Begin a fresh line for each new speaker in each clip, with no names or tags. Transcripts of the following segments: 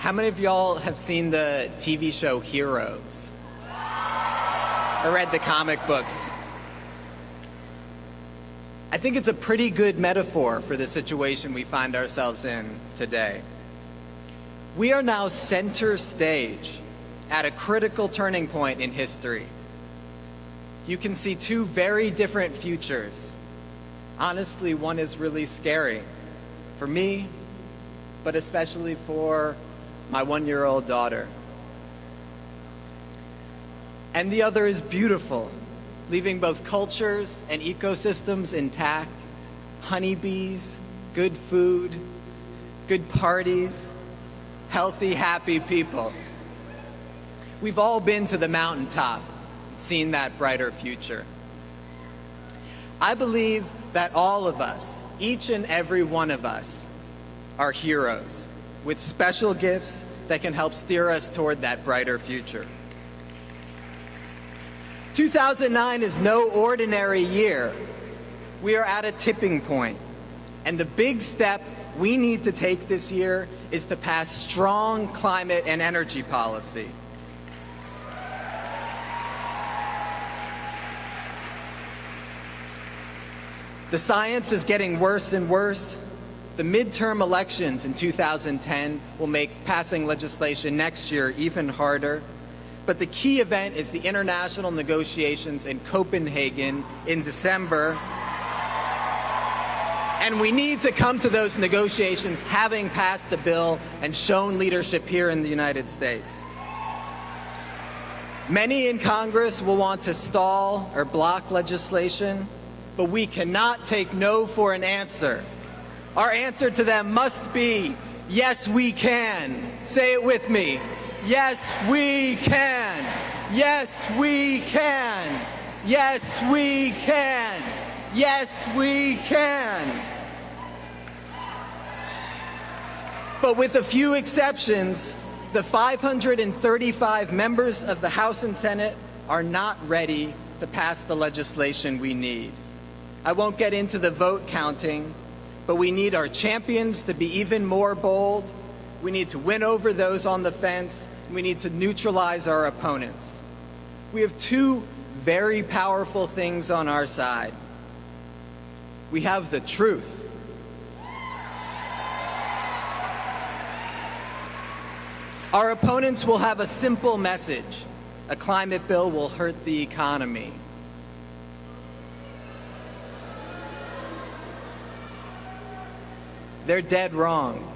How many of y'all have seen the TV show Heroes? Or read the comic books? I think it's a pretty good metaphor for the situation we find ourselves in today. We are now center stage at a critical turning point in history. You can see two very different futures. Honestly, one is really scary for me, but especially for my 1-year-old daughter. And the other is beautiful, leaving both cultures and ecosystems intact, honeybees, good food, good parties, healthy, happy people. We've all been to the mountaintop, seen that brighter future. I believe that all of us, each and every one of us, are heroes with special gifts that can help steer us toward that brighter future. 2009 is no ordinary year. We are at a tipping point, and the big step we need to take this year is to pass strong climate and energy policy. The science is getting worse and worse. The midterm elections in 2010 will make passing legislation next year even harder. But the key event is the international negotiations in Copenhagen in December. And we need to come to those negotiations having passed the bill and shown leadership here in the United States. Many in Congress will want to stall or block legislation, but we cannot take no for an answer. Our answer to them must be, yes, we can. Say it with me. Yes, we can. Yes, we can. Yes, we can. Yes, we can. But with a few exceptions, the 535 members of the House and Senate are not ready to pass the legislation we need. I won't get into the vote counting, but we need our champions to be even more bold. We need to win over those on the fence. We need to neutralize our opponents. We have two very powerful things on our side. We have the truth. Our opponents will have a simple message. A climate bill will hurt the economy. They're dead wrong.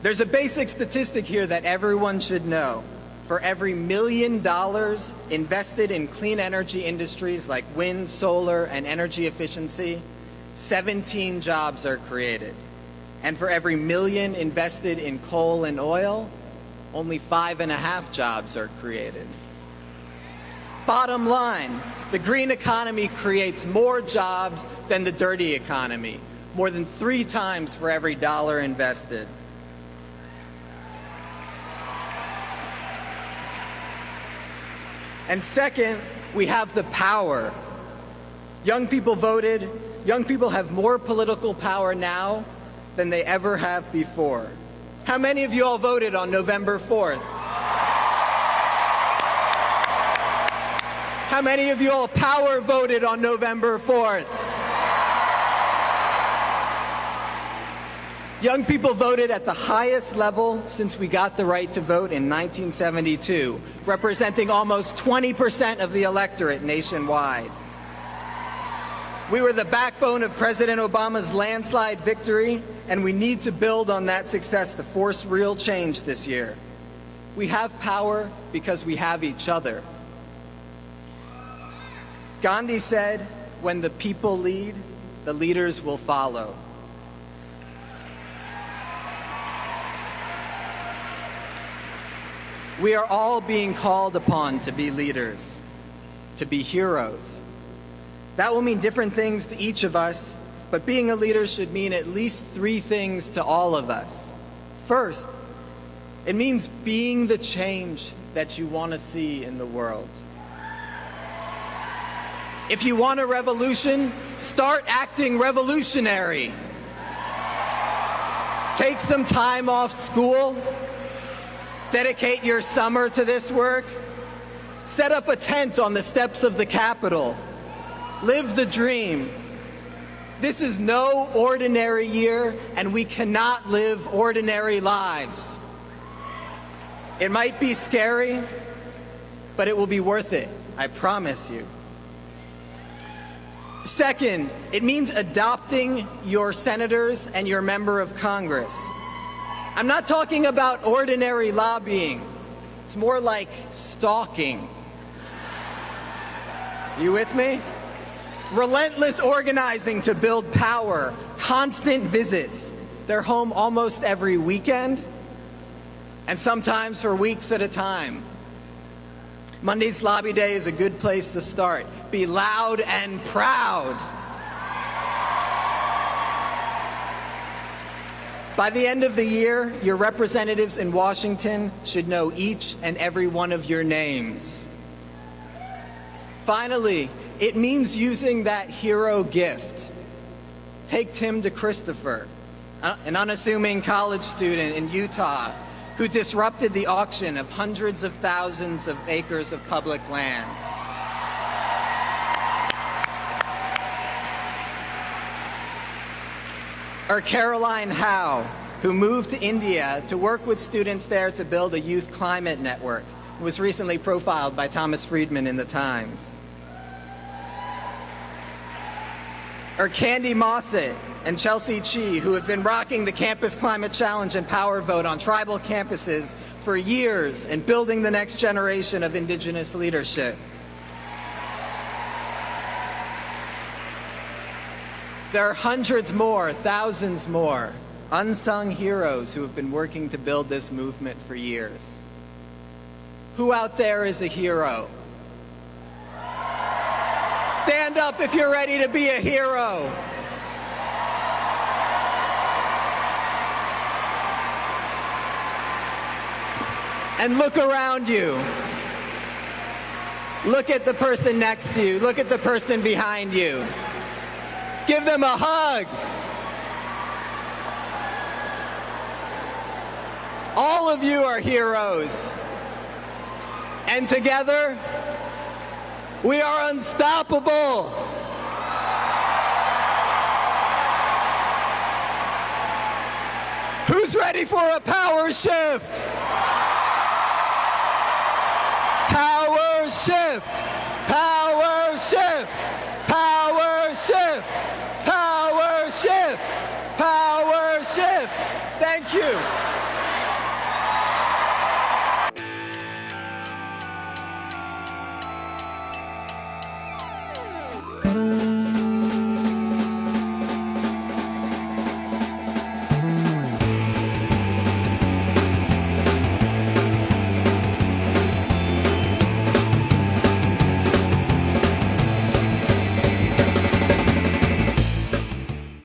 There's a basic statistic here that everyone should know. For every $1 million invested in clean energy industries like wind, solar, and energy efficiency, 17 jobs are created. And for every $1 million invested in coal and oil, only 5.5 jobs are created. Bottom line, the green economy creates more jobs than the dirty economy, more than 3 times for every dollar invested. And second, we have the power. Young people voted. Young people have more political power now than they ever have before. How many of you all voted on November 4th? How many of you all power voted on November 4th? Young people voted at the highest level since we got the right to vote in 1972, representing almost 20% of the electorate nationwide. We were the backbone of President Obama's landslide victory, and we need to build on that success to force real change this year. We have power because we have each other. Gandhi said, "When the people lead, the leaders will follow." We are all being called upon to be leaders, to be heroes. That will mean different things to each of us, but being a leader should mean at least 3 things to all of us. First, it means being the change that you want to see in the world. If you want a revolution, start acting revolutionary. Take some time off school, Dedicate your summer to this work. Set up a tent on the steps of the Capitol. Live the dream. This is no ordinary year, and we cannot live ordinary lives. It might be scary, but it will be worth it, I promise you. Second, it means adopting your senators and your member of Congress. I'm not talking about ordinary lobbying. It's more like stalking. You with me? Relentless organizing to build power, constant visits. They're home almost every weekend, and sometimes for weeks at a time. Monday's Lobby Day is a good place to start. Be loud and proud. By the end of the year, your representatives in Washington should know each and every one of your names. Finally, it means using that hero gift. Take Tim DeChristopher, an unassuming college student in Utah who disrupted the auction of hundreds of thousands of acres of public land. Or Caroline Howe, who moved to India to work with students there to build a youth climate network, who was recently profiled by Thomas Friedman in the Times. Or Candy Mossett and Chelsea Chi, who have been rocking the Campus Climate Challenge and Power Vote on tribal campuses for years and building the next generation of Indigenous leadership. There are hundreds more, thousands more, unsung heroes who have been working to build this movement for years. Who out there is a hero? Stand up if you're ready to be a hero. And look around you. Look at the person next to you. Look at the person behind you. Give them a hug. All of you are heroes. And together, we are unstoppable. Who's ready for a power shift? Power shift. Power shift. Power shift. Power shift. Power shift. Thank you.